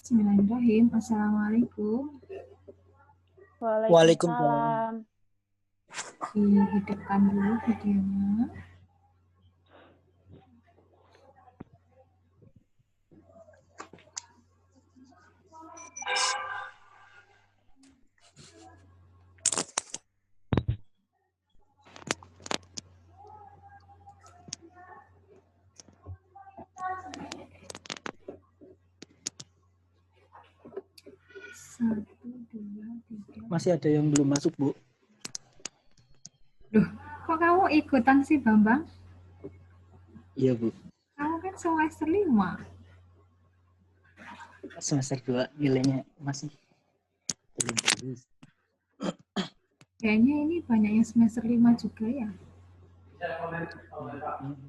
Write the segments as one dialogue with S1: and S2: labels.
S1: Bismillahirrahmanirrahim. Assalamualaikum.
S2: Waalaikumsalam.
S1: Dihidupkan dulu videonya. Satu, dua, tiga.
S2: Masih ada yang belum masuk, Bu?
S1: Loh, kok kamu ikutan sih, Bambang?
S2: Iya, Bu.
S1: Kamu kan semester 5.
S2: Semester 2 nilainya masih belum bagus.
S1: Kayaknya ini banyak yang semester 5 juga ya.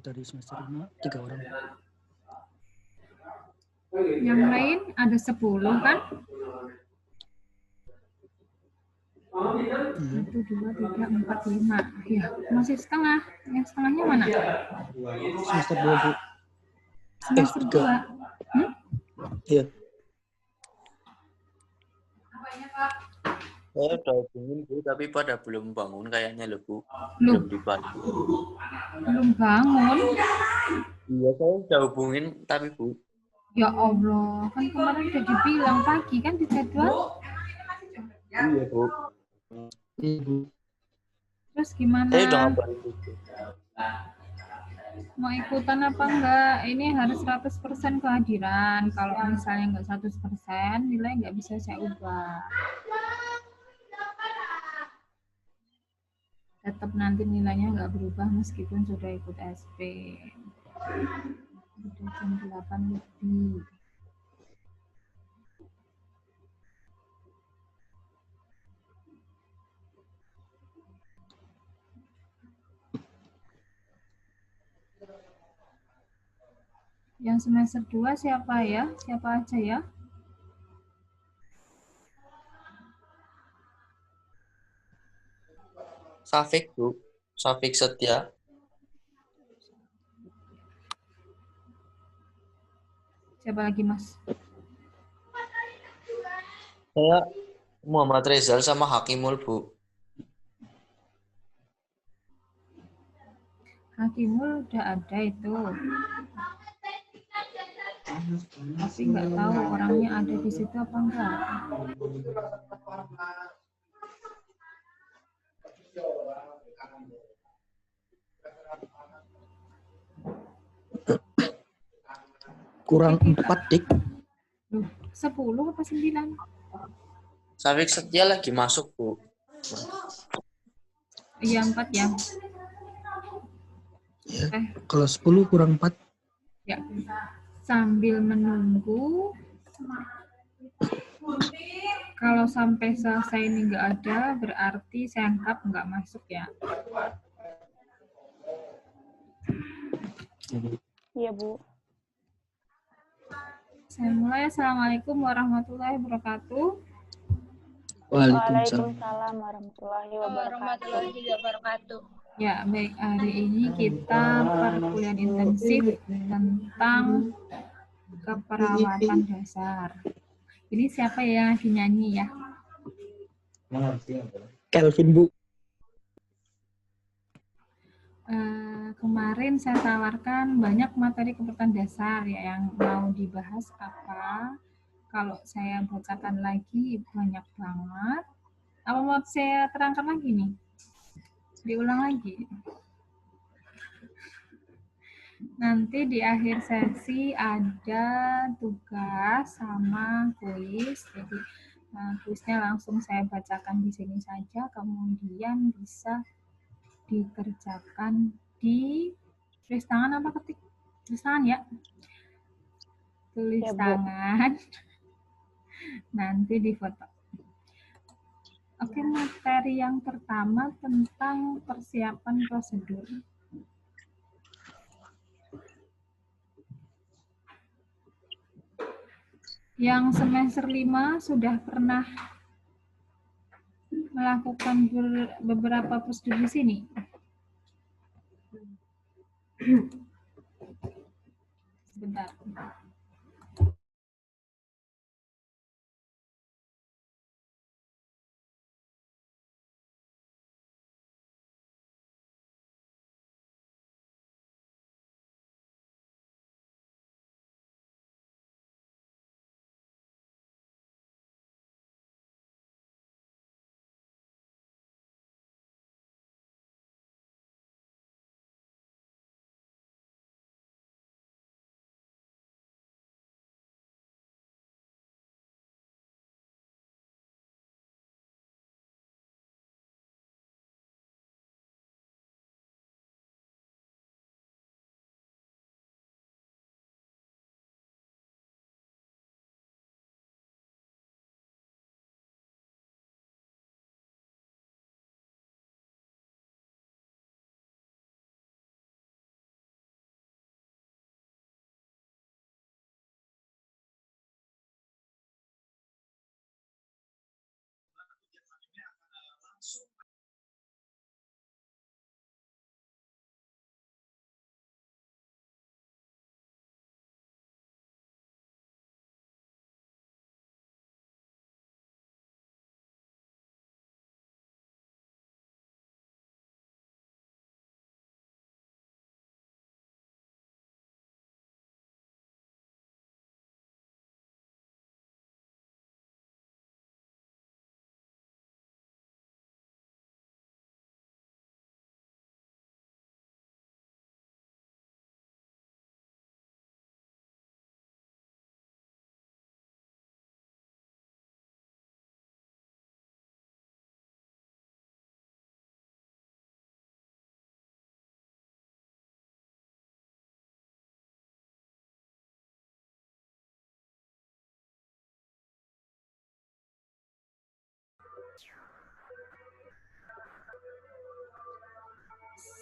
S2: Dari semester 5, 3 orang.
S1: Yang lain ada 10 kan? 1, 2, 3, 4, 5. Ya, masih setengah. Yang setengahnya mana?
S2: Semester 2, Bu.
S1: Semester 2.
S2: Iya.
S3: Saya udah hubungin, Bu, tapi pada belum bangun kayaknya loh, Bu.
S1: Loh,
S3: Belum dibantu.
S1: belum bangun.
S3: Iya, saya udah hubungin, tapi Bu.
S1: Ya Allah, kan kemarin udah dibilang pagi kan di jadwal.
S3: Iya, Bu.
S2: Iya, Bu.
S1: Terus gimana?
S3: Saya udah ngabarin, Bu.
S1: Mau ikutan apa enggak? Ini harus 100% kehadiran. Kalau misalnya enggak 100%, nilai enggak bisa saya ubah. Tetap nanti nilainya enggak berubah meskipun sudah ikut SP. Udah jam 8 lebih. Yang semester 2 siapa ya? Siapa aja ya?
S3: Safik, Bu. Safik Setia.
S1: Siapa lagi, Mas?
S3: Saya Muhammad Rezal sama Hakimul, Bu.
S1: Hakimul udah ada itu. Tapi nggak tahu orangnya ada di situ apa enggak.
S2: Kurang 4, Dik.
S1: 10 apa 9?
S3: Safik Setia lagi masuk, Bu.
S1: Iya 4 ya.
S2: Ya, kalau 10 kurang 4.
S1: Ya. Sambil menunggu. Kalau sampai selesai ini nggak ada, berarti saya anggap nggak masuk ya.
S4: Iya, Bu.
S1: Saya mulai. Assalamualaikum warahmatullahi wabarakatuh.
S4: Waalaikumsalam warahmatullahi wabarakatuh.
S1: Ya, baik. Hari ini kita perkuliahan intensif tentang keperawatan dasar. Ini siapa yang lagi nyanyi ya?
S2: Kelvin, Bu.
S1: Kemarin saya tawarkan banyak materi keperawatan dasar ya, yang mau dibahas apa. Kalau saya bacakan lagi banyak banget. Apa mau saya terangkan lagi nih? Diulang lagi. Nanti di akhir sesi ada tugas sama kuis. Jadi kuisnya langsung saya bacakan di sini saja, kemudian bisa dikerjakan di tulis tangan apa ketik? Tulis tangan ya? Tulis ya, tangan. Nanti difoto. Oke, materi yang pertama tentang persiapan prosedur. Yang semester 5 sudah pernah melakukan beberapa prosedur di sini. Sebentar.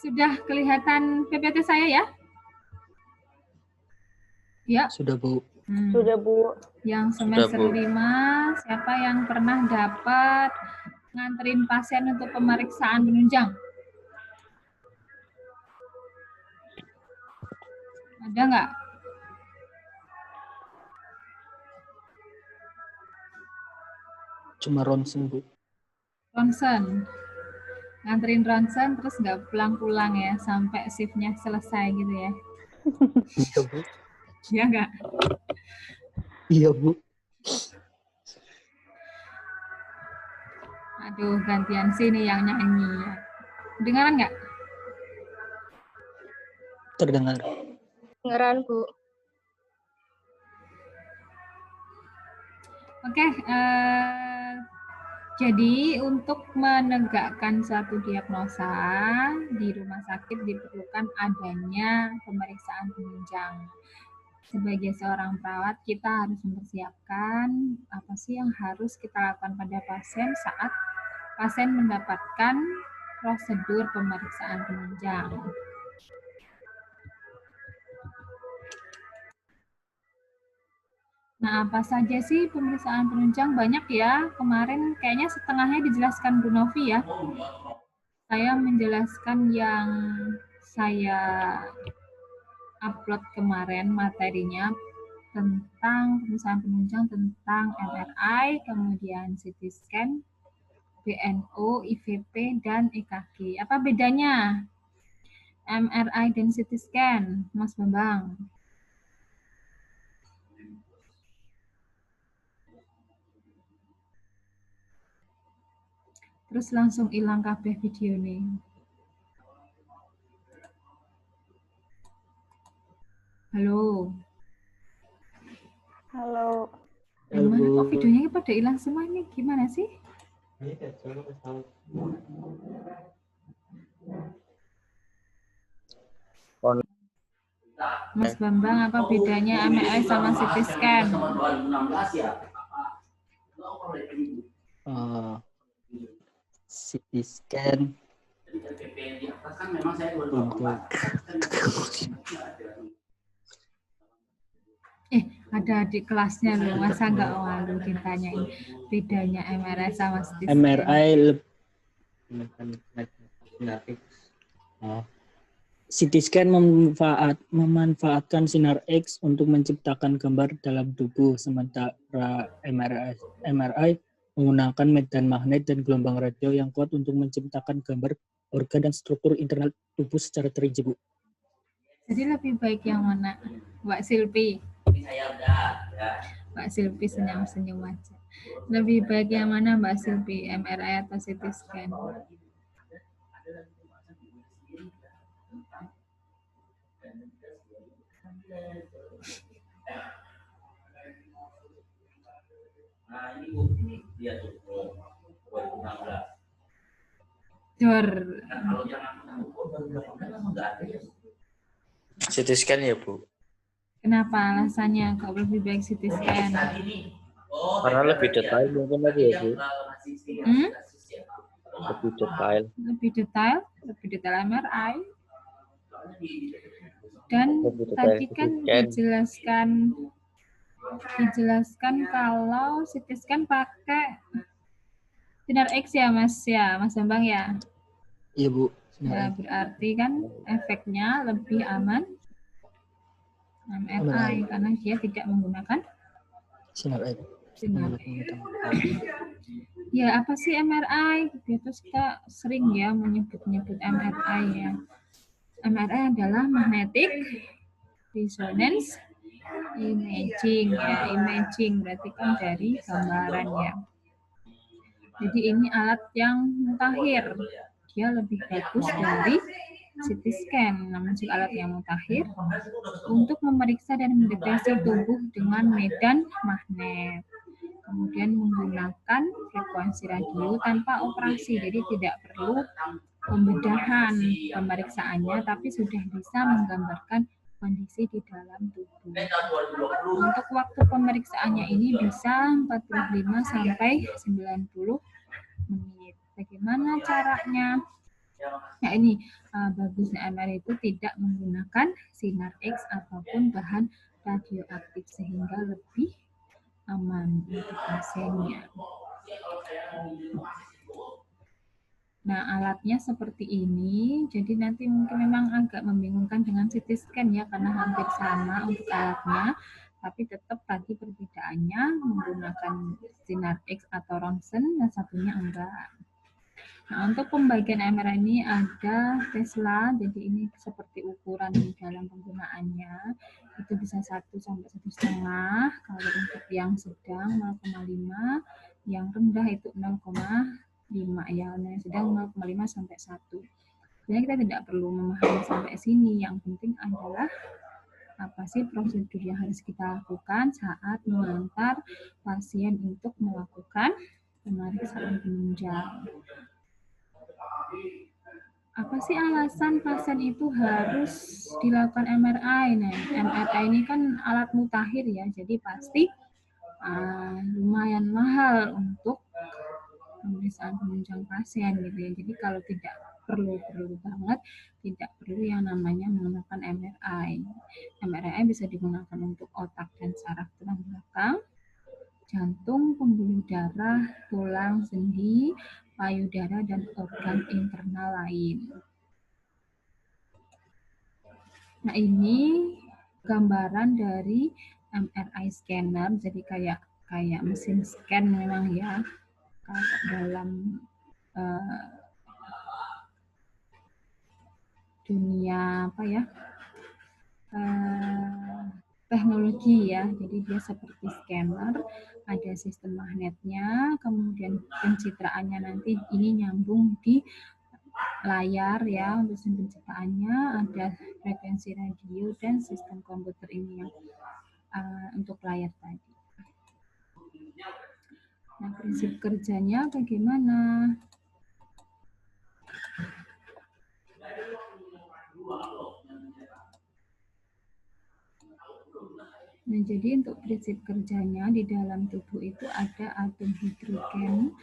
S1: Sudah kelihatan PPT saya ya? Ya.
S2: Sudah, Bu.
S4: Sudah, Bu.
S1: Yang semester
S3: Sudah, Bu.
S1: 5, siapa yang pernah dapat nganterin pasien untuk pemeriksaan penunjang? Ada nggak?
S2: Cuma ronsen, Bu.
S1: Ronsen. Nganterin ronsen terus nggak pulang-pulang ya sampai shift-nya selesai gitu ya?
S2: Iya, Bu.
S1: Iya nggak?
S2: Iya, Bu.
S1: Aduh, gantian sini yang nyanyi. Dengaran nggak?
S2: Terdengar.
S4: Dengeran, Bu.
S1: Oke, jadi untuk menegakkan suatu diagnosa di rumah sakit diperlukan adanya pemeriksaan penunjang. Sebagai seorang perawat, kita harus mempersiapkan apa sih yang harus kita lakukan pada pasien saat pasien mendapatkan prosedur pemeriksaan penunjang. Nah, apa saja sih pemeriksaan penunjang? Banyak ya. Kemarin kayaknya setengahnya dijelaskan Bu Novi ya. Saya menjelaskan yang saya upload kemarin materinya tentang pemeriksaan penunjang tentang MRI, kemudian CT scan, BNO, IVP, dan EKG. Apa bedanya MRI dan CT scan, Mas Bambang? Terus langsung hilang kabeh video nih. Halo.
S4: Halo.
S1: Gimana kok videonya pada hilang semua ini? Gimana sih? Mas Bambang, apa bedanya MRI sama CT scan?
S2: CT scan untuk
S1: ada adik kelasnya loh, masa nggak malu ditanyain bedanya MRI sama CT scan?
S2: MRI CT scan memanfaatkan sinar X untuk menciptakan gambar dalam tubuh, sementara MRI menggunakan medan magnet dan gelombang radio yang kuat untuk menciptakan gambar organ dan struktur internal tubuh secara terinci, Bu.
S1: Jadi lebih baik yang mana, Mbak Silpi? Mbak Silpi senyum-senyum aja. Lebih baik yang mana, Mbak Silpi? MRI atau CT scan? Dor.
S3: CT scan ya, Bu?
S1: Kenapa alasannya kok lebih baik CT scan?
S3: Karena lebih detail mungkin lagi ya, Bu? Lebih detail.
S1: Lebih detail MRI. Dan tadi kan dijelaskan kalau CT scan pakai Sinar X ya Mas Bambang ya.
S2: Iya Bu.
S1: Ya, berarti kan efeknya lebih aman MRI karena dia tidak menggunakan
S2: sinar X.
S1: sinar X. Ya, apa sih MRI? Terus kita sering ya menyebut-nyebut MRI ya. MRI adalah magnetic resonance imaging ya. Imaging berarti kan dari gambaran ya. Jadi ini alat yang mutakhir. Dia lebih bagus dari CT scan, namun jika alat yang mutakhir untuk memeriksa dan mendeteksi tubuh dengan medan magnet. Kemudian menggunakan frekuensi radio tanpa operasi, jadi tidak perlu pembedahan pemeriksaannya, tapi sudah bisa menggambarkan kondisi di dalam tubuh. Untuk waktu pemeriksaannya ini bisa 45 sampai 90 menit. Bagaimana caranya? Nah ini bagusnya MRI itu tidak menggunakan sinar X ataupun bahan radioaktif sehingga lebih aman untuk pasiennya. Nah alatnya seperti ini, jadi nanti mungkin memang agak membingungkan dengan CT scan ya karena hampir sama untuk alatnya, tapi tetap tadi perbedaannya menggunakan sinar X atau ronsen dan satunya enggak. Nah, untuk pembagian MRI ini ada Tesla, jadi ini seperti ukuran di dalam penggunaannya. Itu bisa 1 sampai 1,5, kalau untuk yang sedang 0,5, yang rendah itu 0,5 ya, yang sedang 0,5 sampai 1. Sebenarnya kita tidak perlu memahami sampai sini, yang penting adalah apa sih prosedur yang harus kita lakukan saat mengantar pasien untuk melakukan pemeriksaan penunjang. Apa sih alasan pasien itu harus dilakukan MRI? Nah, MRI ini kan alat mutakhir ya, jadi pasti lumayan mahal untuk pemeriksaan penunjang pasien gitu ya. Jadi kalau tidak perlu banget, tidak perlu yang namanya menggunakan MRI. MRI bisa digunakan untuk otak dan saraf tulang belakang, jantung, pembuluh darah, tulang, sendi, payudara, dan organ internal lain. Nah ini gambaran dari MRI scanner, jadi kayak mesin scan memang ya, kalau dalam dunia apa ya teknologi ya, jadi dia seperti scanner, ada sistem magnetnya, kemudian pencitraannya nanti ini nyambung di layar ya, untuk sistem pencitraannya ada frekuensi radio dan sistem komputer ini yang untuk layar tadi. Nah prinsip kerjanya bagaimana? Nah, jadi untuk prinsip kerjanya di dalam tubuh itu ada atom hidrogen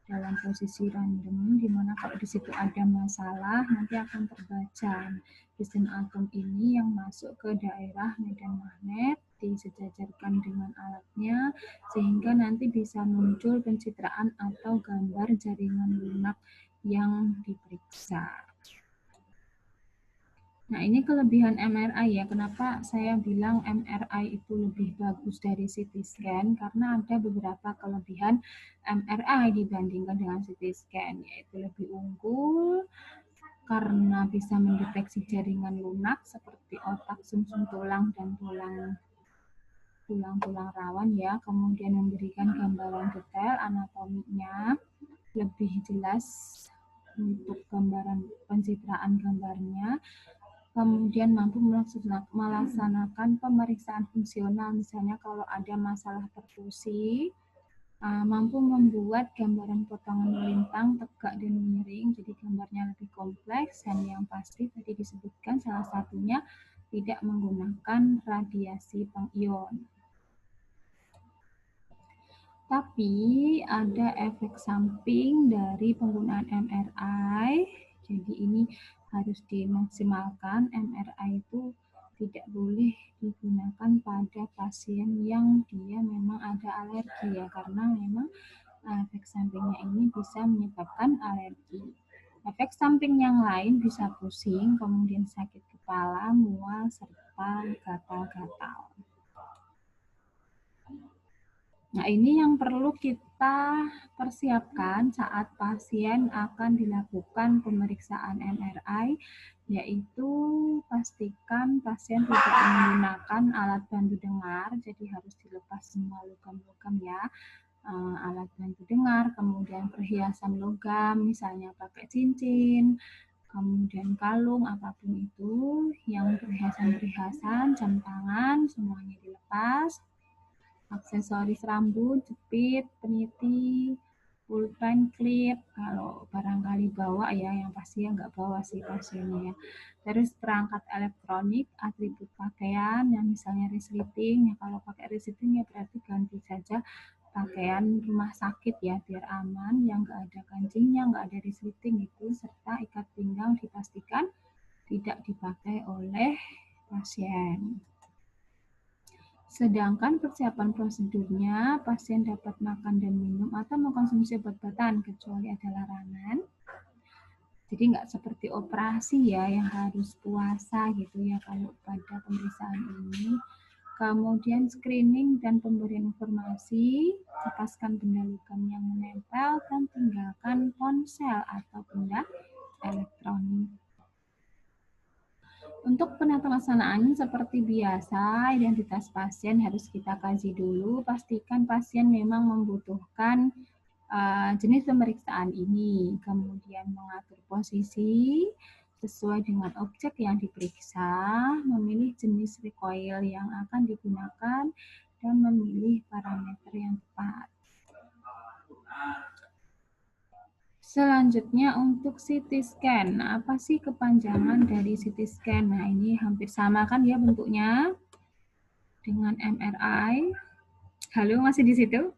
S1: dalam posisi random, di mana kalau di situ ada masalah nanti akan terbaca. Sistem atom ini yang masuk ke daerah medan magnet disejajarkan dengan alatnya sehingga nanti bisa muncul pencitraan atau gambar jaringan lunak yang diperiksa. Nah, ini kelebihan MRI ya. Kenapa saya bilang MRI itu lebih bagus dari CT scan? Karena ada beberapa kelebihan MRI dibandingkan dengan CT scan, yaitu lebih unggul karena bisa mendeteksi jaringan lunak seperti otak, sumsum tulang, dan tulang-tulang rawan ya. Kemudian memberikan gambaran detail anatominya lebih jelas untuk gambaran pencitraan gambarnya. Kemudian mampu melaksanakan pemeriksaan fungsional, misalnya kalau ada masalah perfusi, mampu membuat gambaran potongan melintang, tegak, dan miring, jadi gambarnya lebih kompleks, dan yang pasti tadi disebutkan salah satunya tidak menggunakan radiasi pengion. Tapi ada efek samping dari penggunaan MRI, jadi ini harus dimaksimalkan. MRI itu tidak boleh digunakan pada pasien yang dia memang ada alergi ya, karena memang Efek sampingnya ini bisa menyebabkan alergi. Efek samping yang lain bisa pusing, kemudian sakit kepala, mual, serta gatal-gatal. Nah, ini yang perlu kita persiapkan saat pasien akan dilakukan pemeriksaan MRI, yaitu pastikan pasien tidak menggunakan alat bantu dengar, jadi harus dilepas semua logam-logam ya. Alat bantu dengar, kemudian perhiasan logam, misalnya pakai cincin, kemudian kalung, apapun itu, yang perhiasan-perhiasan, jam tangan, semuanya dilepas. Aksesoris rambut, jepit, peniti, pulpen, klip, kalau barangkali bawa ya, yang pasti nggak bawa sih pasiennya ya. Terus perangkat elektronik, atribut pakaian, yang misalnya resleting, ya kalau pakai resleting ya berarti ganti saja pakaian rumah sakit ya, biar aman, yang nggak ada kancingnya, nggak ada resleting itu, serta ikat pinggang dipastikan tidak dipakai oleh pasien. Sedangkan persiapan prosedurnya, pasien dapat makan dan minum atau mengkonsumsi obat-obatan kecuali ada larangan. Jadi nggak seperti operasi ya yang harus puasa gitu ya kalau pada pemeriksaan ini. Kemudian screening dan pemberian informasi, lepaskan benda logam yang menempel dan tinggalkan ponsel atau benda elektronik. Untuk penata laksanaannya seperti biasa, identitas pasien harus kita kaji dulu, pastikan pasien memang membutuhkan jenis pemeriksaan ini, kemudian mengatur posisi sesuai dengan objek yang diperiksa, memilih jenis recoil yang akan digunakan, dan memilih parameter yang tepat. Selanjutnya untuk CT scan. Nah, apa sih kepanjangan dari CT scan? Nah, ini hampir sama kan ya bentuknya dengan MRI. Halo, masih di situ?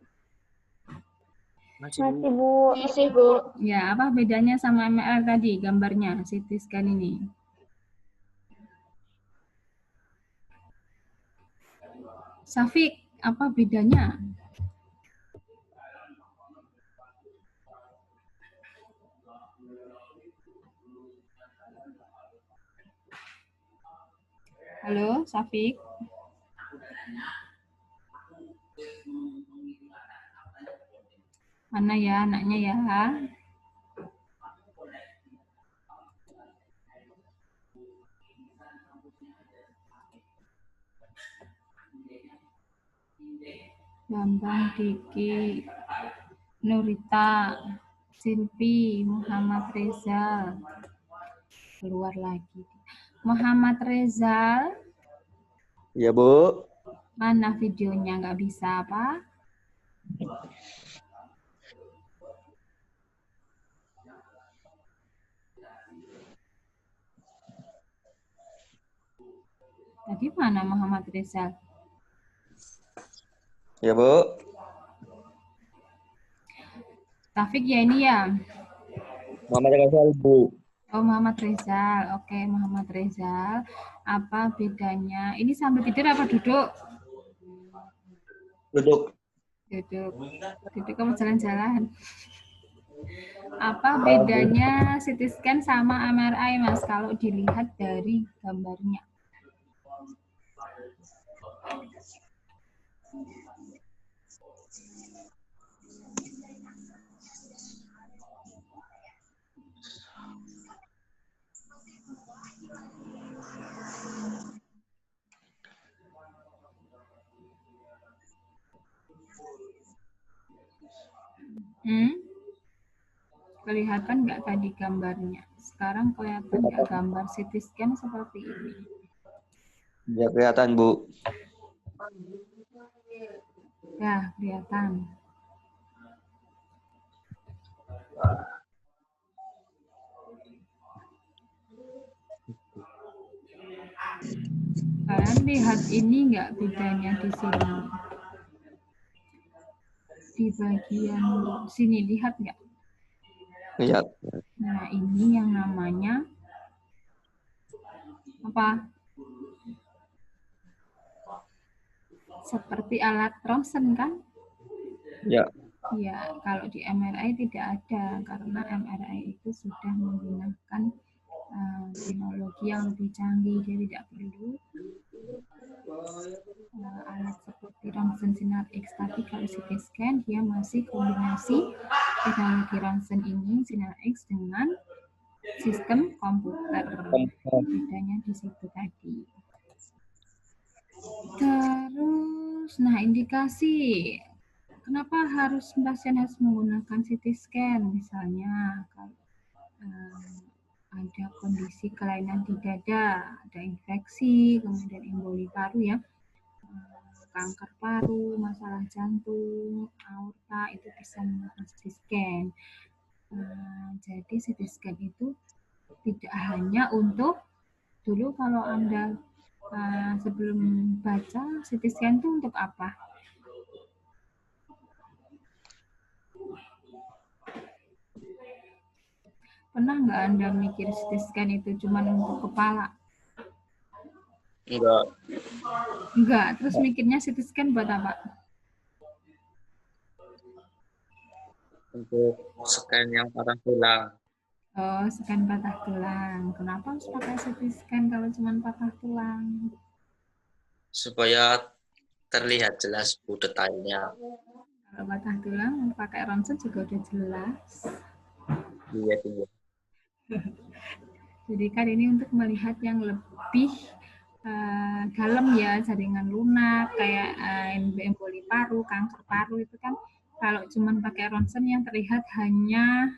S4: Masih, Bu. Masih, Bu.
S1: Ya, apa bedanya sama MRI tadi gambarnya CT scan ini? Safik, apa bedanya? Halo, Safik. Mana ya anaknya ya? Bambang, Diki, Nurita, Silvi, Muhammad Rezal. Keluar lagi. Muhammad Rezal.
S3: Ya, Bu.
S1: Mana videonya? Nggak bisa apa? Tadi mana Muhammad Rezal?
S3: Ya, Bu.
S1: Taufik ya ini ya?
S3: Muhammad Rizal, Bu.
S1: Oh, Muhammad Rezal. Oke, Muhammad Rezal. Apa bedanya? Ini sambil tidur apa duduk?
S3: Duduk.
S1: Duduk. Duduk kamu jalan-jalan. Apa bedanya CT scan sama MRI, Mas, kalau dilihat dari gambarnya? Kelihatan nggak tadi gambarnya? Sekarang kelihatan nggak gambar CT scan seperti ini?
S3: Ya, kelihatan, Bu.
S1: Ya, kelihatan. Kalian lihat ini nggak bedanya di sini? Di bagian sini, lihat nggak?
S3: Lihat.
S1: Nah, ini yang namanya apa? Seperti alat ronsen kan?
S3: Ya.
S1: Ya, kalau di MRI tidak ada karena MRI itu sudah menggunakan teknologi yang lebih canggih. Dia tidak perlu alat seperti ronsen sinar X. Tapi kalau CT scan dia masih kombinasi teknologi ronsen ini sinar X dengan sistem komputer. Bedanya di situ tadi. Terus, nah indikasi kenapa pasien harus menggunakan CT scan? Misalnya kalau ada kondisi kelainan di dada, ada infeksi, kemudian emboli paru ya, kanker paru, masalah jantung, aorta itu bisa menggunakan CT scan. Jadi CT scan itu tidak hanya untuk dulu kalau Anda sebelum baca CT scan itu untuk apa? Pernah nggak Anda mikir CT scan itu cuma untuk kepala?
S3: Enggak.
S1: Enggak. Terus mikirnya CT scan buat apa?
S3: Untuk scan yang patah tulang.
S1: Oh, scan patah tulang. Kenapa harus pakai CT scan kalau cuma patah tulang?
S3: Supaya terlihat jelas Bu detailnya.
S1: Kalau patah tulang pakai ronsen juga udah jelas.
S3: Iya, iya.
S1: Jadi kan ini untuk melihat yang lebih dalam ya, jaringan lunak kayak emboli paru, kanker paru itu kan kalau cuma pakai ronsen yang terlihat hanya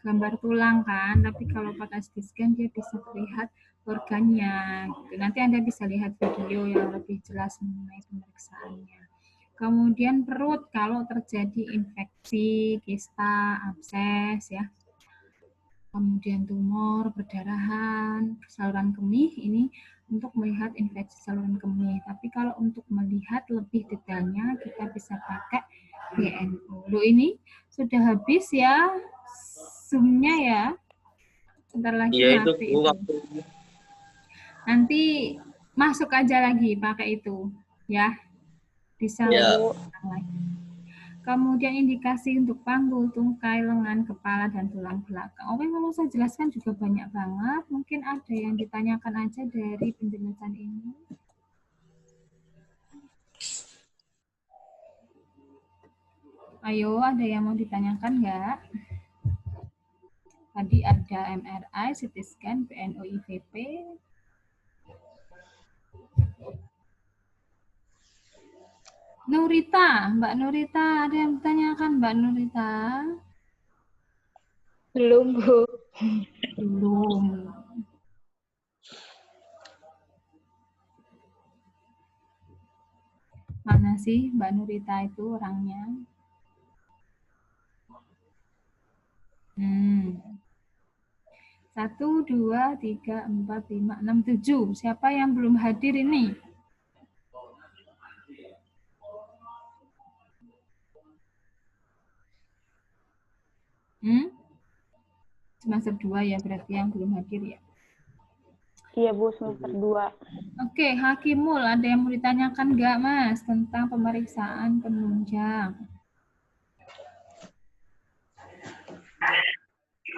S1: gambar tulang kan, tapi kalau pakai CT scan dia bisa terlihat organnya. Nanti Anda bisa lihat video yang lebih jelas mengenai pemeriksaannya. Kemudian perut kalau terjadi infeksi, kista, abses ya. Kemudian tumor, perdarahan, saluran kemih ini untuk melihat infeksi saluran kemih. Tapi kalau untuk melihat lebih detailnya kita bisa pakai BNO. Loh ini sudah habis ya Zoom-nya ya. Bentar lagi
S3: Iya itu
S1: mati
S3: Bu,
S1: itu.
S3: waktu
S1: Nanti masuk aja lagi pakai itu ya. Bisa
S3: ya.
S1: lagi. Kemudian indikasi untuk panggul, tungkai, lengan, kepala, dan tulang belakang. Oke, kalau saya jelaskan juga banyak banget. Mungkin ada yang ditanyakan aja dari penjelasan ini. Ayo, ada yang mau ditanyakan nggak? Tadi ada MRI, CT scan, PNO, IVP. Nurita, Mbak Nurita, ada yang ditanyakan Mbak Nurita?
S4: Belum, Bu.
S1: Belum. Mana sih Mbak Nurita itu orangnya? 1, 2, 3, 4, 5, 6, 7. Siapa yang belum hadir ini? Semester 2 ya berarti yang belum hadir ya.
S4: Iya, Bu, semester 2.
S1: Oke, Hakimul, ada yang mau ditanyakan nggak, Mas, tentang pemeriksaan penunjang?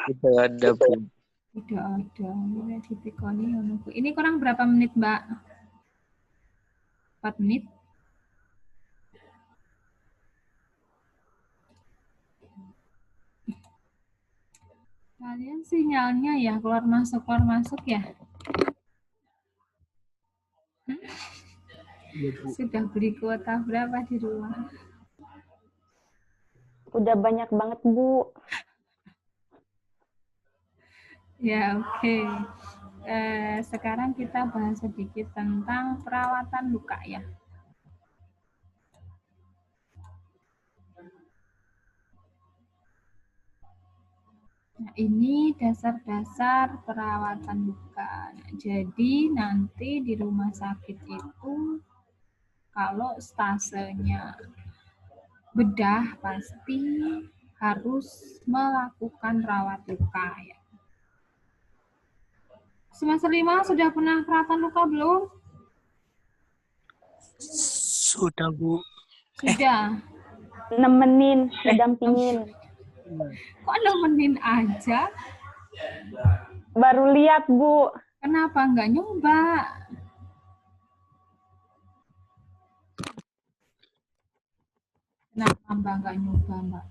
S3: Tidak ada Bu.
S1: Tidak ada. Ini kurang berapa menit, Mbak? 4 menit? Kalian sinyalnya ya keluar masuk ya? Sudah beli kuota berapa di rumah?
S4: Udah banyak banget, Bu.
S1: Ya, oke. Sekarang kita bahas sedikit tentang perawatan luka ya. Nah, ini dasar-dasar perawatan luka. Nah, jadi nanti di rumah sakit itu kalau stasenya bedah pasti harus melakukan rawat luka ya. Semester 5 sudah pernah perawatan luka belum?
S2: Sudah, Bu.
S1: Sudah.
S4: Nemenin, ngedampingin.
S1: Kok nemenin aja?
S4: Baru lihat, Bu.
S1: Kenapa nggak nyoba? Kenapa Mbak nggak nyoba, Mbak?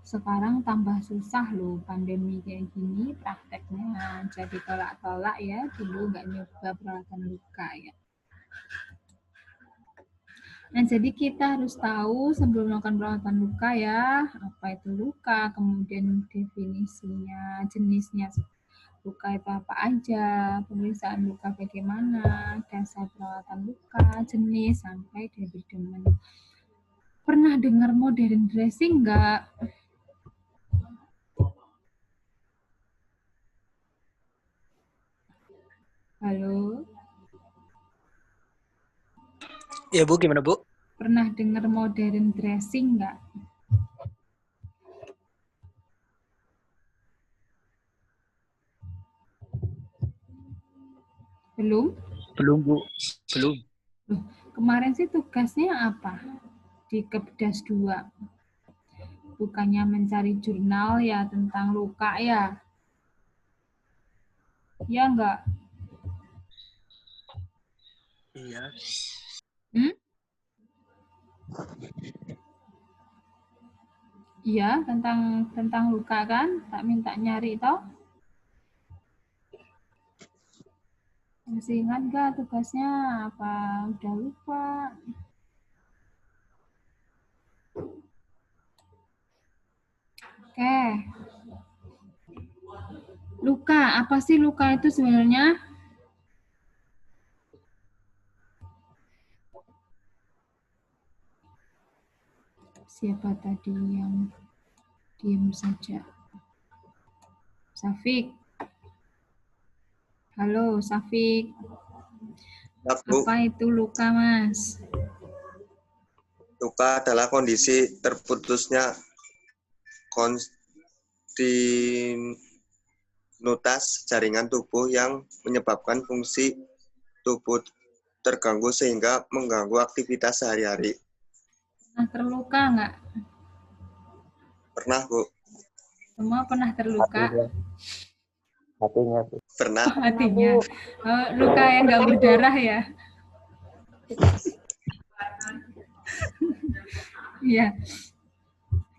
S1: Sekarang tambah susah loh, pandemi kayak gini prakteknya. Jadi tolak-tolak ya, dulu nggak nyoba perawatan luka ya. Nah, jadi kita harus tahu sebelum melakukan perawatan luka ya, apa itu luka, kemudian definisinya, jenisnya luka itu apa aja, pemeriksaan luka bagaimana, dasar perawatan luka, jenis, sampai debridement. Pernah dengar modern dressing nggak? Halo?
S2: Ya Bu, gimana Bu?
S1: Pernah dengar modern dressing nggak? Belum?
S2: Belum Bu, belum.
S1: Loh, kemarin sih tugasnya apa? Di Kepdas 2. Bukannya mencari jurnal ya tentang luka ya? Ya enggak?
S2: Iya.
S1: Hmm? Iya, tentang luka kan? Tak minta nyari toh? Masih ingat nggak tugasnya? Apa udah lupa? Oke. Luka, apa sih luka itu sebenarnya? Siapa tadi yang diam saja? Safik. Halo, Safik. Apa itu luka, Mas?
S5: Luka adalah kondisi terputusnya kontinuitas jaringan tubuh yang menyebabkan fungsi tubuh terganggu sehingga mengganggu aktivitas sehari-hari.
S1: Pernah terluka nggak?
S5: Pernah, Bu?
S1: Semua pernah terluka?
S3: Hatinya tuh.
S5: Pernah.
S1: Oh, hatinya. Oh, luka yang nggak berdarah ya? Iya.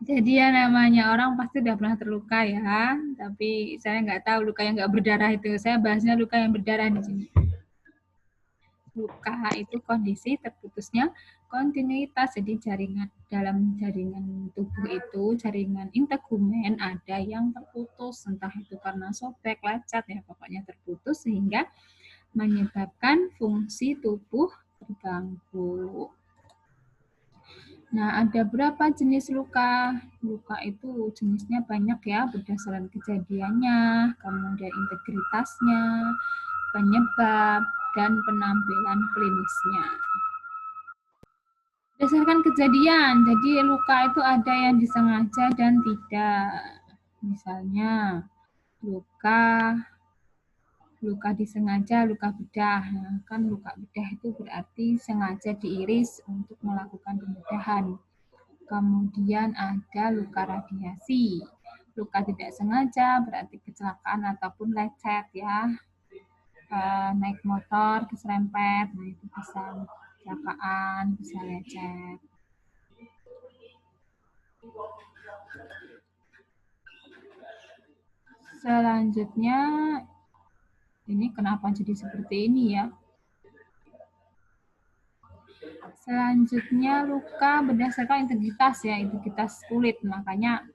S1: Jadi ya namanya orang pasti udah pernah terluka ya. Tapi saya nggak tahu luka yang nggak berdarah itu. Saya bahasnya luka yang berdarah di sini. Luka itu kondisi terputusnya kontinuitas, jadi dalam jaringan tubuh itu, jaringan integumen ada yang terputus, entah itu karena sobek, lecet ya, pokoknya terputus sehingga menyebabkan fungsi tubuh terganggu. Nah, ada berapa jenis luka? Luka itu jenisnya banyak ya, berdasarkan kejadiannya, kemudian integritasnya, penyebab, dan penampilan klinisnya. Berdasarkan kejadian, jadi luka itu ada yang disengaja dan tidak. Misalnya, luka disengaja, luka bedah. Nah, kan luka bedah itu berarti sengaja diiris untuk melakukan pembedahan. Kemudian ada luka radiasi. Luka tidak sengaja berarti kecelakaan ataupun lecet ya. Naik motor keserempet, nah itu bisa kecelakaan, bisa lecet. Selanjutnya, ini kenapa jadi seperti ini ya? Selanjutnya luka berdasarkan integritas ya, integritas kulit. Makanya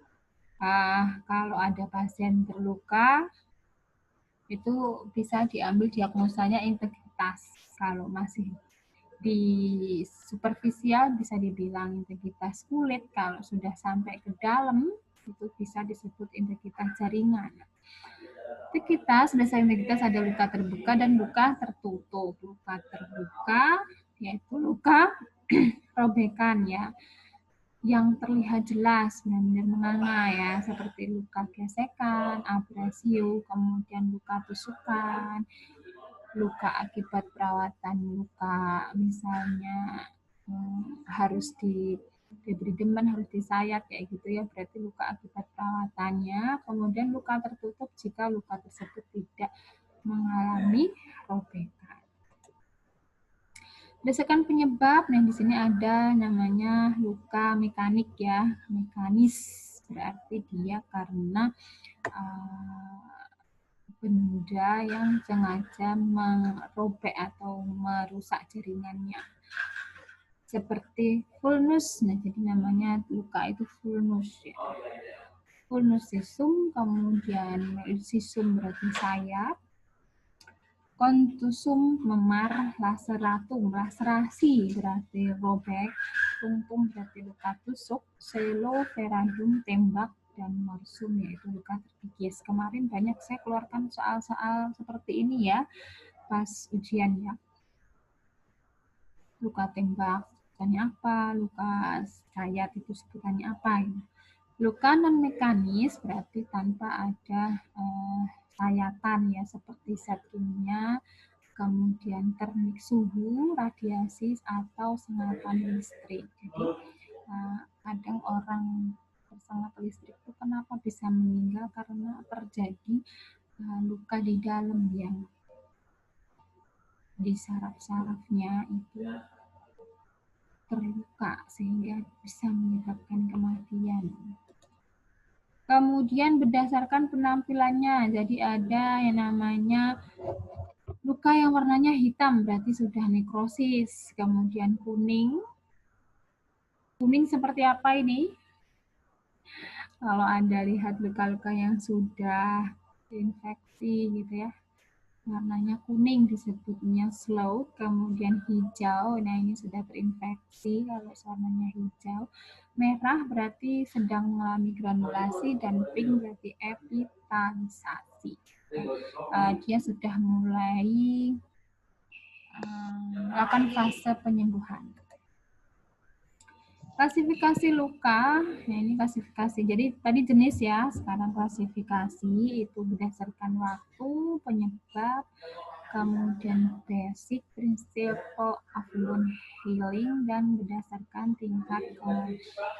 S1: kalau ada pasien terluka, itu bisa diambil diagnosanya integritas. Kalau masih di superficial bisa dibilang integritas kulit, kalau sudah sampai ke dalam itu bisa disebut integritas jaringan. Integritas, dasar integritas ada luka terbuka dan luka tertutup. Luka terbuka yaitu luka robekan ya, yang terlihat jelas, benar-benar menganga ya, seperti luka gesekan, abrasio, kemudian luka tusukan, luka akibat perawatan luka, misalnya harus debridement harus disayat kayak gitu ya, berarti luka akibat perawatannya. Kemudian luka tertutup jika luka tersebut tidak mengalami robekan. Berdasarkan penyebab, nah di sini ada namanya luka mekanik ya, mekanis berarti dia karena benda yang sengaja merobek atau merusak jaringannya. Seperti vulnus, nah jadi namanya luka itu vulnus ya. Vulnus sisum, kemudian sisum berarti sayap, kontusum memar, laseratum, laserasi berarti robek, tungtung berarti luka tusuk, seloferadum tembak, dan morsum yaitu luka terkikis. Kemarin banyak saya keluarkan soal-soal seperti ini ya pas ujian ya. Luka tembak sebutannya apa, luka sayat itu sebutannya apa. Luka non mekanis berarti tanpa ada sayatan ya, seperti zat kimia, kemudian termik suhu, radiasi, atau sengatan listrik. Jadi kadang orang tersengat listrik itu kenapa bisa meninggal karena terjadi luka di dalam yang di saraf-sarafnya itu terluka sehingga bisa menyebabkan kematian. Kemudian berdasarkan penampilannya, jadi ada yang namanya luka yang warnanya hitam berarti sudah nekrosis, kemudian kuning. Kuning seperti apa ini? Kalau Anda lihat luka-luka yang sudah infeksi gitu ya, warnanya kuning disebutnya slow, kemudian hijau, nah ini sudah terinfeksi kalau warnanya hijau. Merah berarti sedang mengalami granulasi, dan pink berarti epitalisasi. Dia sudah mulai melakukan fase penyembuhan. Klasifikasi luka, nah ini klasifikasi. Jadi tadi jenis ya, sekarang klasifikasi itu berdasarkan waktu, penyebab, kemudian basic, principle of wound healing, dan berdasarkan tingkat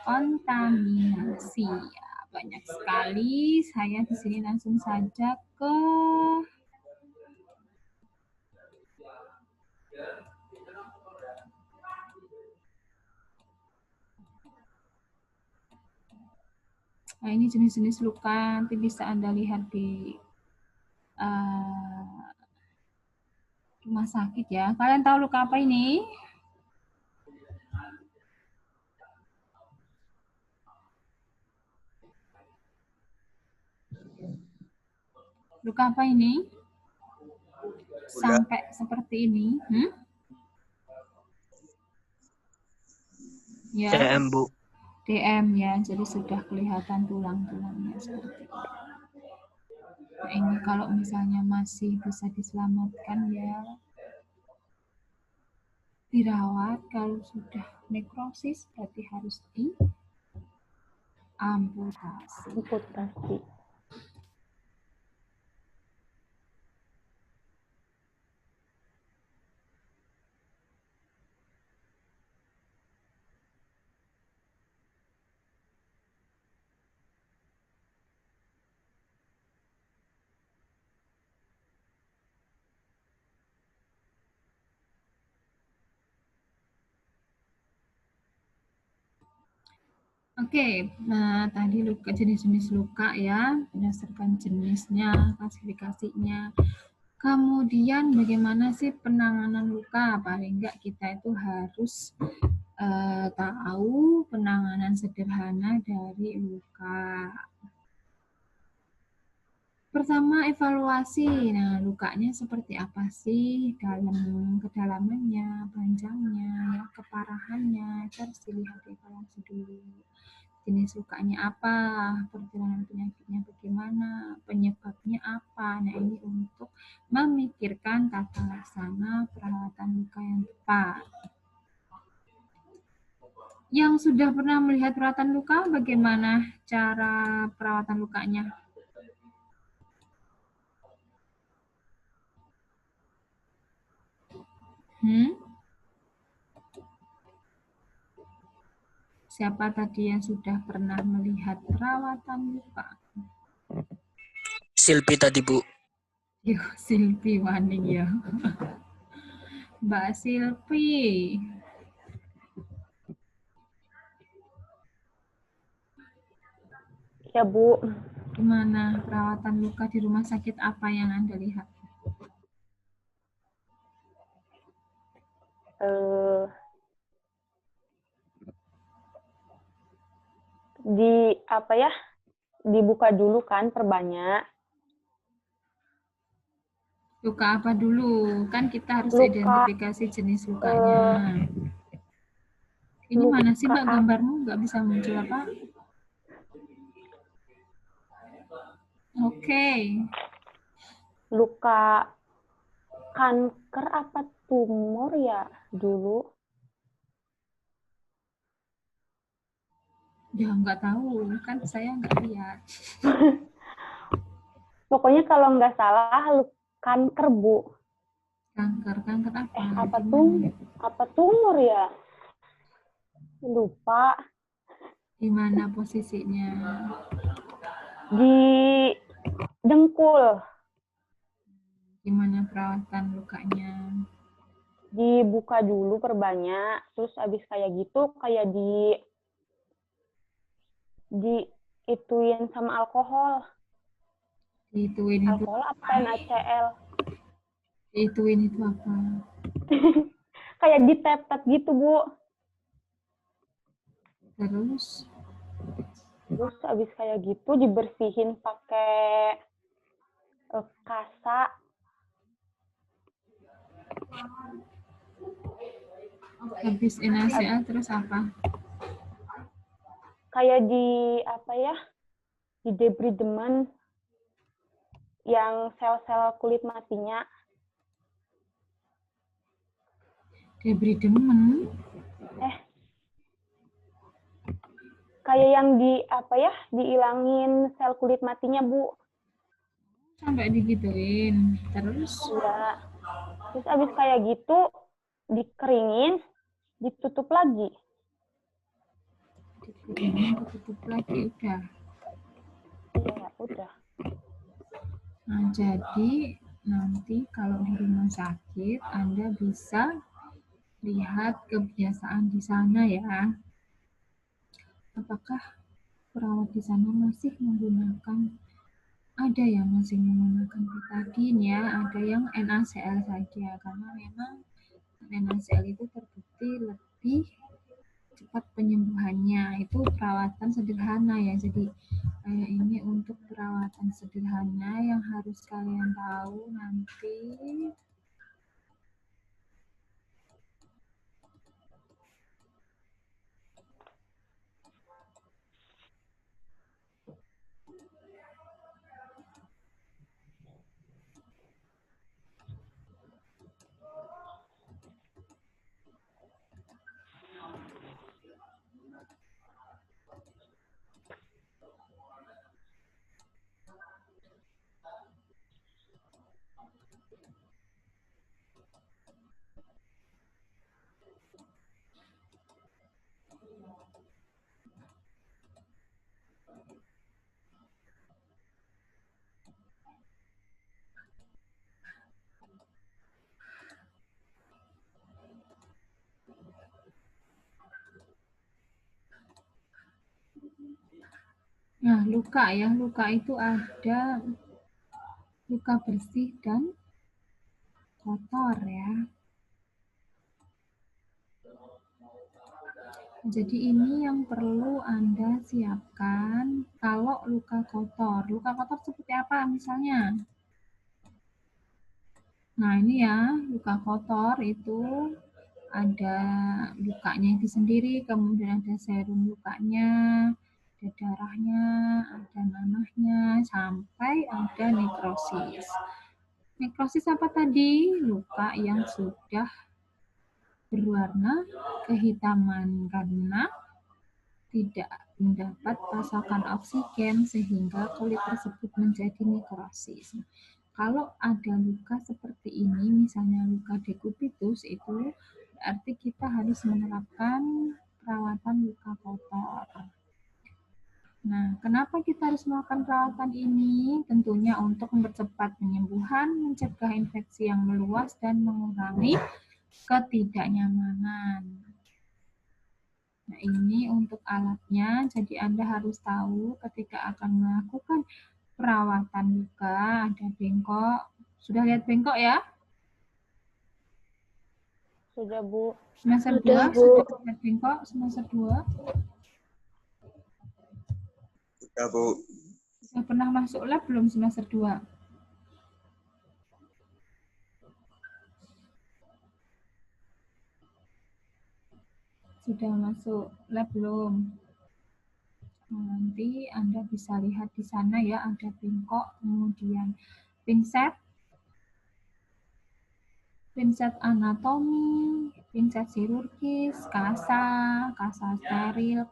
S1: kontaminasi. Ya, banyak sekali. Saya di sini langsung saja ke nah, ini jenis-jenis luka, nanti bisa Anda lihat di rumah sakit ya. Kalian tahu luka apa ini? Luka apa ini? Sampai seperti ini. Ya.
S2: DM, Bu.
S1: DM ya, jadi sudah kelihatan tulang-tulangnya seperti ini. Nah, ini kalau misalnya masih bisa diselamatkan ya dirawat, kalau sudah nekrosis berarti harus diamputasi. Oke, nah tadi luka, jenis-jenis luka ya, berdasarkan jenisnya, klasifikasinya. Kemudian bagaimana sih penanganan luka? Paling enggak kita itu harus tahu penanganan sederhana dari luka. Pertama, evaluasi. Nah, lukanya seperti apa sih? Kedalamannya, panjangnya, ya, keparahannya, itu harus dilihat evaluasi dulu. Jenis lukanya apa, perjalanan penyakitnya bagaimana, penyebabnya apa. Nah, ini untuk memikirkan tata laksana perawatan luka yang tepat. Yang sudah pernah melihat perawatan luka, bagaimana cara perawatan lukanya? Siapa tadi yang sudah pernah melihat perawatan luka?
S2: Silpi tadi, Bu.
S1: Yo, Silpi wani ya. Mbak Silpi.
S4: Ya, Bu.
S1: Gimana perawatan luka di rumah sakit apa yang Anda lihat?
S4: Dibuka dulu kan perbanyak.
S1: Luka apa dulu? Kan kita harus
S4: Luka,
S1: identifikasi jenis lukanya. Ini mana sih Mbak gambarmu? Nggak bisa muncul apa? Oke.
S4: Luka kanker apa tumor ya dulu?
S1: Ya nggak tahu, kan saya nggak lihat.
S4: Pokoknya kalau nggak salah kanker, Bu.
S1: Kanker apa?
S4: Apa tumor ya? Lupa.
S1: Di mana posisinya?
S4: Di dengkul.
S1: Gimana perawatan lukanya?
S4: Dibuka dulu perbanyak, terus abis kayak gitu kayak diituin sama alkohol.
S1: Diituin itu
S4: Alkohol apa NaCl?
S1: Diituin itu apa?
S4: Kayak ditepet gitu, Bu.
S1: Terus
S4: Abis kayak gitu dibersihin pakai kasa.
S1: habis NaCl terus apa?
S4: Kayak di debridemen yang sel-sel kulit matinya.
S1: Debridemen?
S4: Kayak yang diilangin sel kulit matinya, Bu.
S1: Sampai digituin. Terus?
S4: Ya. Terus abis kayak gitu dikeringin, ditutup lagi.
S1: Ditutup lagi, udah.
S4: Iya, udah.
S1: Nah, jadi nanti kalau di rumah sakit Anda bisa lihat kebiasaan di sana ya. Apakah perawat di sana masih menggunakan, ada yang masih menggunakan betadine ya, ada yang NaCl saja, karena memang NaCl itu terbukti lebih cepat penyembuhannya. Itu perawatan sederhana ya, jadi ini untuk perawatan sederhana yang harus kalian tahu nanti. Nah, luka ya, luka itu ada luka bersih dan kotor ya. Jadi ini yang perlu Anda siapkan kalau luka kotor. Luka kotor seperti apa misalnya? Nah, ini ya, luka kotor itu ada lukanya itu sendiri, kemudian ada serum lukanya, ada darahnya, ada nanahnya, sampai ada nekrosis. Nekrosis apa tadi? Luka yang sudah berwarna kehitaman karena tidak mendapat pasokan oksigen sehingga kulit tersebut menjadi nekrosis. Kalau ada luka seperti ini, misalnya luka dekubitus, itu berarti kita harus menerapkan perawatan luka kotor. Nah, kenapa kita harus melakukan perawatan ini? Tentunya untuk mempercepat penyembuhan, mencegah infeksi yang meluas, dan mengurangi ketidaknyamanan. Nah, ini untuk alatnya, jadi Anda harus tahu ketika akan melakukan perawatan luka, ada bengkok. Sudah lihat bengkok ya?
S4: Sudah, Bu.
S1: Semester
S6: Sudah,
S1: 2,
S6: Bu.
S1: sudah lihat bengkok, semester 2.
S5: Sudah, Bu.
S1: Sudah pernah masuk lab belum semester 2? Sudah masuk lab belum? Nah, nanti Anda bisa lihat di sana ya, ada bengkok, kemudian pinset anatomi, pinset chirurgis, kasa steril,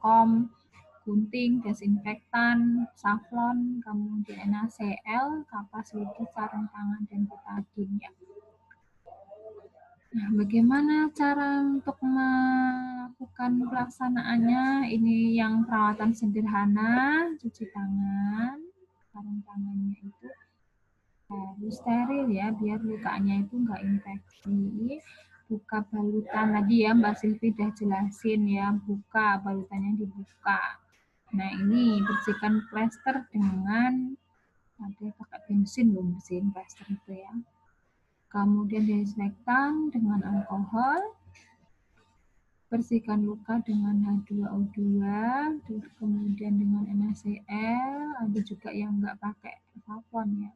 S1: gunting, desinfektan, safflon, kemudian NaCl, kapas lidi, sarung tangan, dan betadine ya. Nah, bagaimana cara untuk melakukan pelaksanaannya? Ini yang perawatan sederhana, cuci tangan, sarung tangannya itu harus steril ya, biar lukanya itu enggak infeksi. Buka balutan tadi ya, Mbak Silvi udah jelasin ya, buka balutannya dibuka. Nah, ini bersihkan plester dengan ada pakai bensin loh, bersihin plester itu ya. Kemudian desinfektan dengan alkohol, bersihkan luka dengan H2O2, terus kemudian dengan NaCl, ada juga yang nggak pakai safflon ya.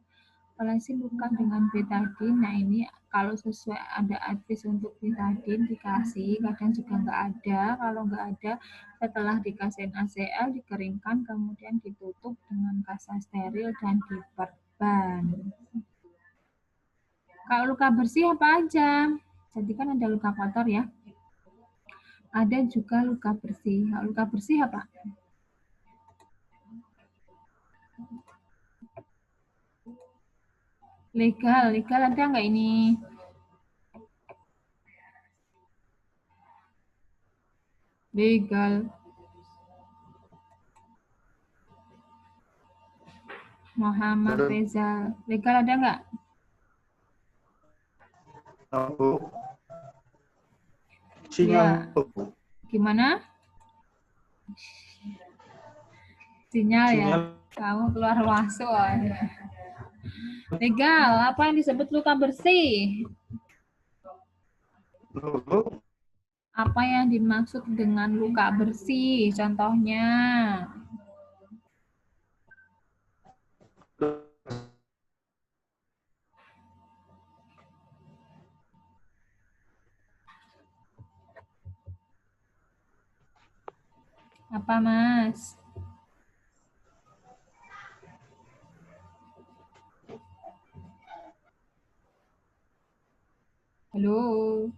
S1: Olesi luka dengan betadine, nah ini kalau sesuai ada advis untuk betadine dikasih, kadang juga nggak ada, kalau nggak ada setelah dikasih NaCl dikeringkan kemudian ditutup dengan kasa steril dan diperban. Kalau luka bersih apa aja? Jadi kan ada luka kotor ya. Ada juga luka bersih. Kalau luka bersih apa? Legal ada nggak ini? Legal. Muhammad Reza. Legal ada nggak?
S7: Bu.
S1: Ya.
S7: Sinyal, Bu.
S1: Gimana? Sinyal ya?
S7: Sinyal.
S1: Kamu keluar masuk. Legal, apa yang disebut luka bersih?
S7: Bu.
S1: Apa yang dimaksud dengan luka bersih? Contohnya. Apa, Mas? Halo.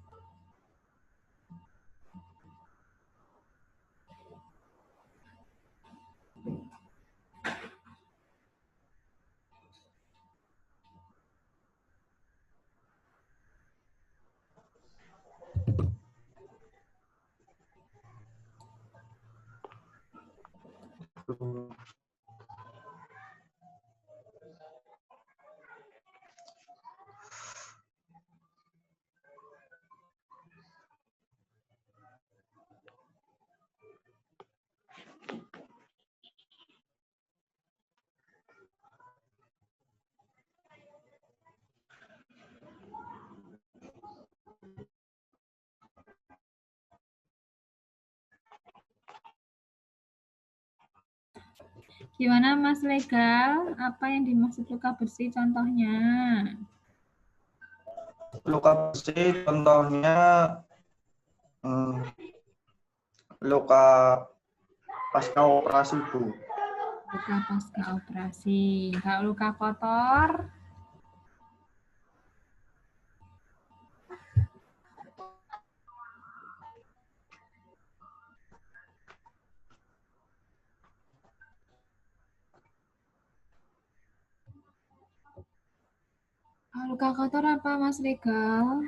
S1: Gimana Mas Legal? Apa yang dimaksud luka bersih contohnya?
S7: Luka bersih contohnya luka pasca operasi, Bu.
S1: Luka pasca operasi. Kalau luka kotor? Kalau luka kotor apa Mas Legal?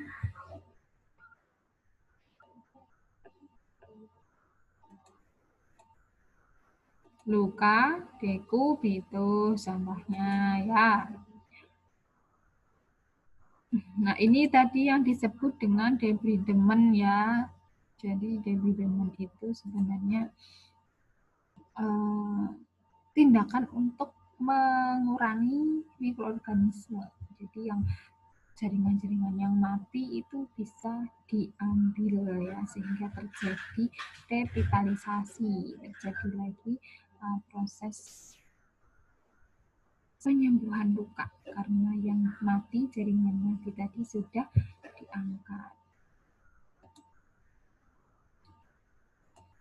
S1: luka, deku, bitu, contohnya ya. Nah, ini tadi yang disebut dengan debridement ya. Jadi debridement itu sebenarnya tindakan untuk mengurangi mikroorganisme. Jadi yang jaringan-jaringan yang mati itu bisa diambil ya, sehingga terjadi revitalisasi, terjadi lagi proses penyembuhan luka karena yang mati, jaringan mati tadi sudah diangkat.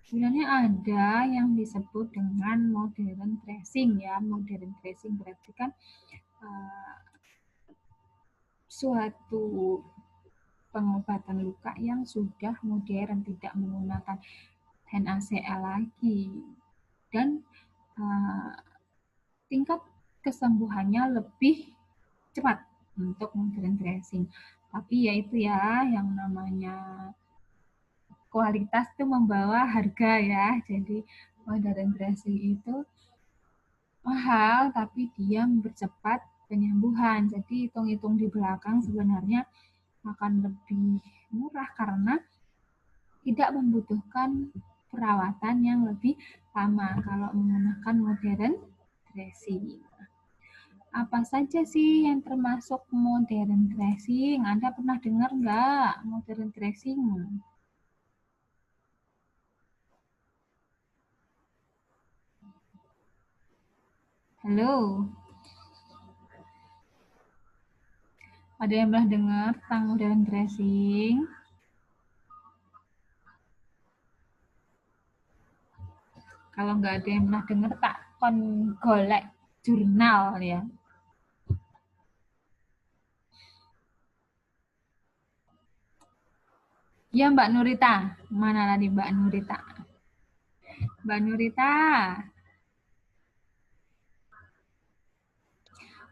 S1: Sebenarnya ada yang disebut dengan modern dressing ya. Modern dressing berarti kan suatu pengobatan luka yang sudah modern, tidak menggunakan NaCl lagi, dan tingkat kesembuhannya lebih cepat untuk modern dressing. Tapi ya itu ya, yang namanya kualitas itu membawa harga ya. Jadi modern dressing itu mahal, tapi dia mempercepat penyembuhan. Jadi hitung-hitung di belakang sebenarnya akan lebih murah karena tidak membutuhkan perawatan yang lebih lama kalau menggunakan modern dressing. Apa saja sih yang termasuk modern dressing? Anda pernah dengar nggak modern dressing? Halo? Ada yang pernah dengar tentang modern dressing? Kalau nggak ada yang pernah dengar, tak kon golek jurnal ya. Ya Mbak Nurita, mana tadi Mbak Nurita? Mbak Nurita,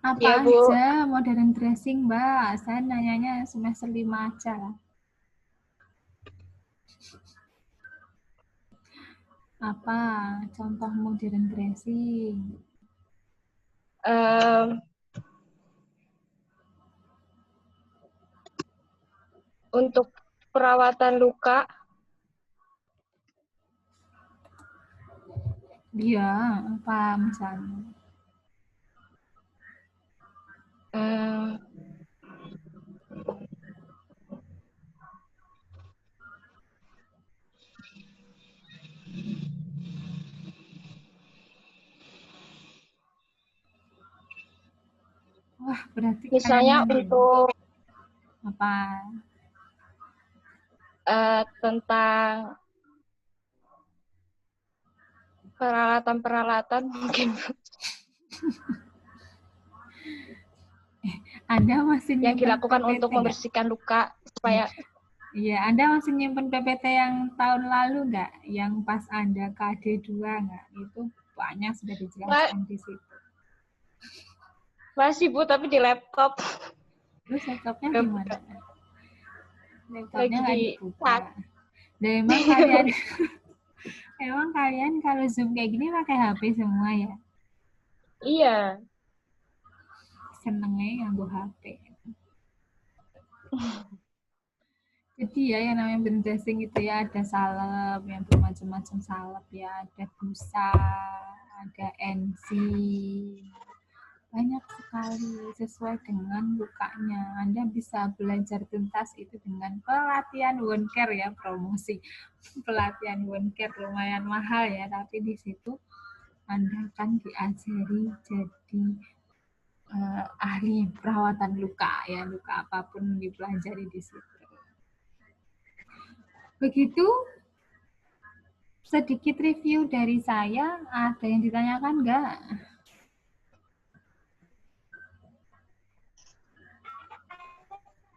S1: apa
S6: Ya, Bu.
S1: aja modern dressing Mbak? Saya nanyanya semester 5 aja. Apa contoh modern dressing?
S6: Untuk perawatan luka,
S1: Iya, apa misalnya? Wah, berarti
S6: misalnya
S1: kalian
S6: untuk
S1: apa?
S6: tentang peralatan-peralatan mungkin
S1: Anda masih
S6: yang
S1: nyimpen
S6: dilakukan
S1: PPT
S6: untuk
S1: nggak?
S6: membersihkan luka supaya
S1: Iya, Anda masih nyimpen PPT yang tahun lalu nggak? Yang pas Anda KD2 nggak? Itu banyak sudah dijelaskan di situ.
S6: masih, Bu, tapi di laptop
S1: Terus laptopnya
S6: Nggak
S1: gimana? Laptopnya
S6: lagi
S1: nggak
S6: di
S1: dibuka. Dan emang kalian, emang kalian kalau Zoom kayak gini pakai HP semua ya?
S6: Iya.
S1: Senengnya nganggo HP. Jadi ya yang namanya blend dressing itu ya ada salep, yang bermacam-macam salep ya, ada busa, ada enzim, banyak sekali sesuai dengan lukanya. Anda bisa belajar tuntas itu dengan pelatihan wound care ya, promosi pelatihan wound care lumayan mahal ya, tapi di situ Anda akan diajari jadi ahli perawatan luka ya, luka apapun dipelajari di situ. Begitu sedikit review dari saya. Ada yang ditanyakan nggak?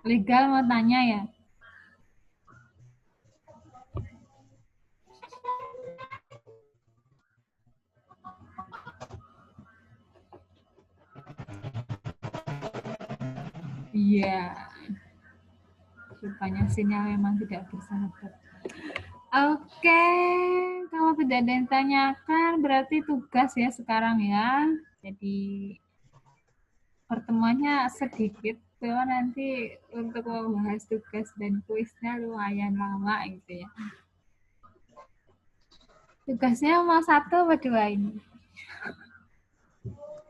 S1: Legal mau tanya ya? Iya. Rupanya sinyal memang tidak bersahabat. Oke, kalau tidak tidak ada yang tanyakan, berarti tugas ya sekarang ya. Jadi pertemuannya sedikit, cuma nanti untuk membahas tugas dan kuisnya lumayan lama gitu ya. Tugasnya mau 1 atau 2 ini?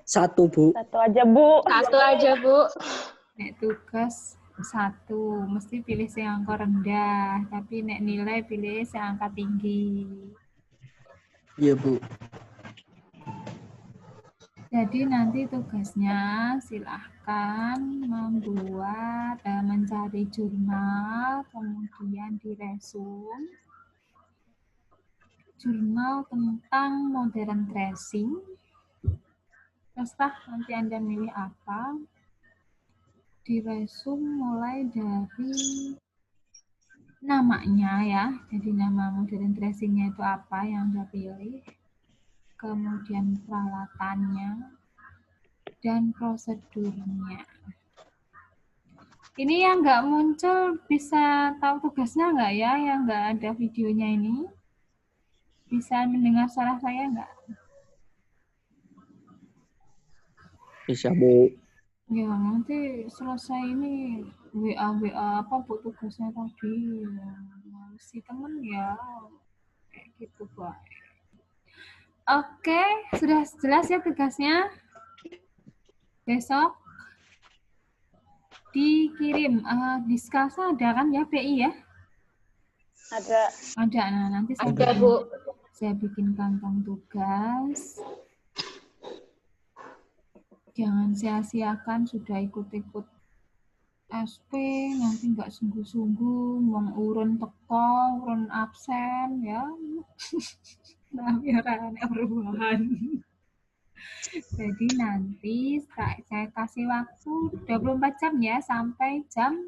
S2: 1, Bu.
S4: Satu aja, Bu.
S6: Satu aja, Bu.
S1: Nek tugas 1, mesti pilih yang angka rendah, tapi nek nilai pilih yang angka tinggi.
S2: Iya, Bu.
S1: Jadi nanti tugasnya silahkan mencari jurnal, kemudian diresum. Jurnal tentang modern dressing. Terserah nanti Anda milih apa. Diresum mulai dari namanya ya. Jadi nama modern dressingnya itu apa yang Anda pilih. Kemudian peralatannya, dan prosedurnya. Ini yang nggak muncul bisa tahu tugasnya nggak ya, yang nggak ada videonya ini? Bisa mendengar suara saya nggak?
S2: Bisa, Bu.
S1: Ya, nanti selesai ini WA apa bu tugasnya tadi. Si temen ya, kayak gitu, Pak. Oke, sudah jelas ya tugasnya? Besok dikirim. Di Skasa ada kan ya, PI ya?
S4: Ada.
S1: Ada. Nah, nanti
S6: Ada, Bu.
S1: saya bikin kantong tugas. Jangan sia-siakan sudah ikut-ikut SP, nanti nggak sungguh-sungguh, urun teko, urun absen, ya. Tapi orang perubahan. Jadi nanti saya kasih waktu 24 jam ya, sampai jam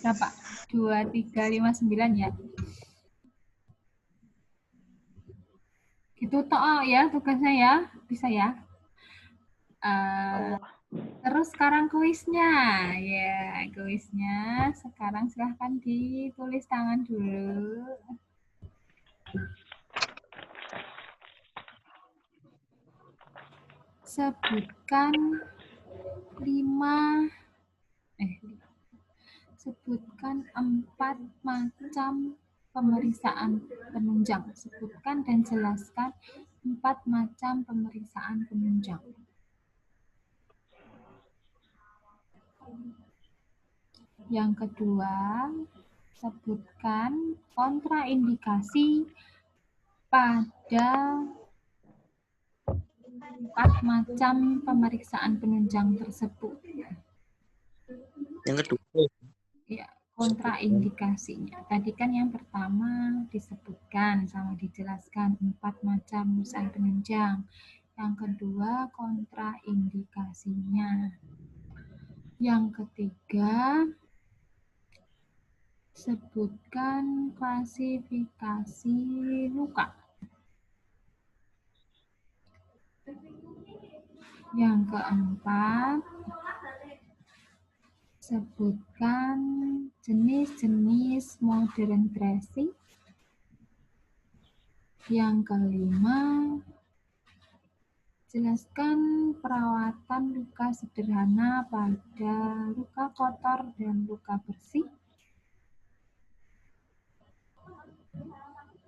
S1: berapa? 23.59 ya. Gitu toh ya tugasnya ya, bisa ya. Terus sekarang kuisnya, ya kuisnya sekarang silahkan ditulis tangan dulu. Sebutkan 4 macam pemeriksaan penunjang. Sebutkan dan jelaskan 4 macam pemeriksaan penunjang. Yang kedua, sebutkan kontraindikasi pada 4 macam pemeriksaan penunjang tersebut.
S3: Yang kedua.
S1: Ya, kontraindikasinya. Tadi kan yang pertama disebutkan sama dijelaskan 4 macam pemeriksaan penunjang. Yang kedua, kontraindikasinya. Yang ketiga, sebutkan klasifikasi luka. Yang keempat, sebutkan jenis-jenis modern dressing. Yang kelima, jelaskan perawatan luka sederhana pada luka kotor dan luka bersih.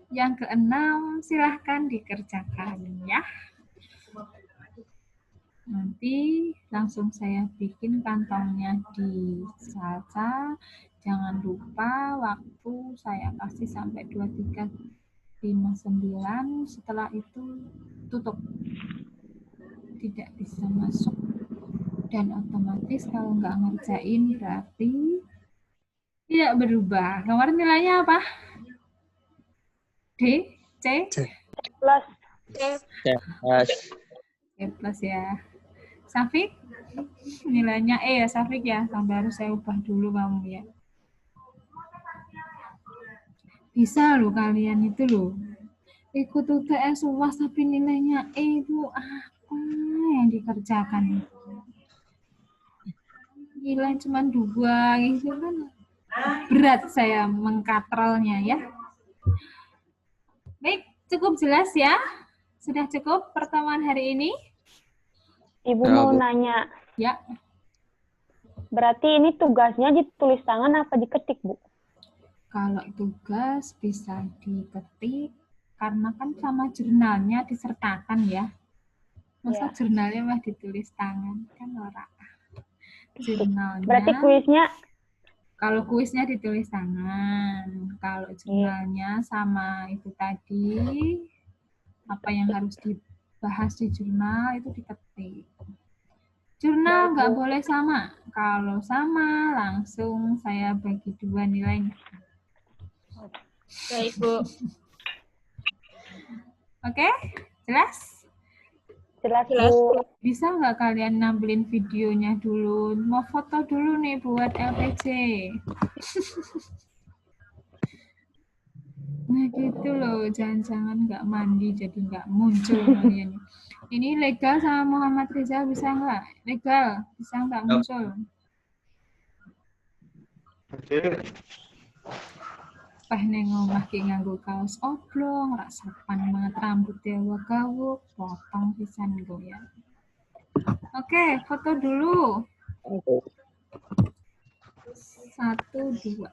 S1: Yang keenam, silahkan dikerjakan ya. Nanti langsung saya bikin kantongnya di Salsa. Jangan lupa waktu saya kasih sampai 23.59. Setelah itu tutup. Tidak bisa masuk. Dan otomatis kalau nggak ngerjain berarti tidak berubah. Kemarin nilainya apa? D? C?
S4: Plus.
S1: E plus ya. Safik? Nilainya E ya Safik ya. Sampai harus saya ubah dulu kamu ya. Bisa loh kalian itu loh. Ikut UTS UAS tapi nilainya E itu apa yang dikerjakan itu? Nilai cuma 2 gitu kan. Berat saya mengkatrolnya ya. Baik, cukup jelas ya? Sudah cukup pertemuan hari ini?
S4: Ibu
S3: Ya,
S4: mau
S3: Bu.
S4: nanya,
S1: Ya,
S4: berarti ini tugasnya ditulis tangan apa diketik, Bu?
S1: kalau tugas bisa diketik, karena kan sama jurnalnya disertakan ya. Masa
S4: Ya.
S1: jurnalnya mah ditulis tangan? Kan ora. Jurnalnya,
S4: Berarti kuisnya
S1: kalau kuisnya ditulis tangan. Kalau jurnalnya sama itu tadi, apa yang harus dibahas di jurnal itu diketik. Jurnal
S4: Baik,
S1: nggak
S4: Bu.
S1: boleh sama. Kalau sama, langsung saya bagi 2 nilainya.
S6: Baik, Bu.
S1: Oke? Jelas?
S4: jelas,
S6: Jelas,
S4: Bu.
S1: Bisa nggak kalian nampilin videonya dulu? Mau foto dulu nih buat LPG. Nah gitu loh, jangan-jangan nggak mandi jadi nggak muncul kalian. Ini legal sama Muhammad Rizal bisa nggak? Legal, bisa nggak muncul?
S7: Oke.
S1: Pah neng omah ki nganggo kaos oblong, rak sopan banget rambutnya wagawuk, potong pisan ya. Oke, foto dulu. 1, 2.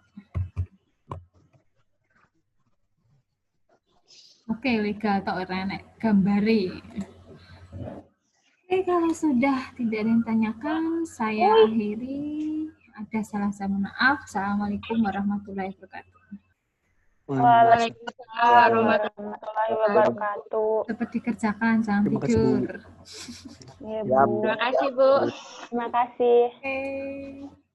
S1: Oke, legal tok renek gambari. Oke, kalau sudah tidak ada yang tanyakan, saya akhiri. Ada salah maaf. Assalamualaikum warahmatullahi wabarakatuh.
S6: Waalaikumsalam
S4: Warahmatullahi wabarakatuh.
S1: Cepat dikerjakan, jangan
S2: Terima kasih, Bu.
S1: tidur.
S4: Iya,
S3: Ya,
S4: Bu.
S6: Terima kasih, Bu.
S4: Terima kasih.
S1: Oke.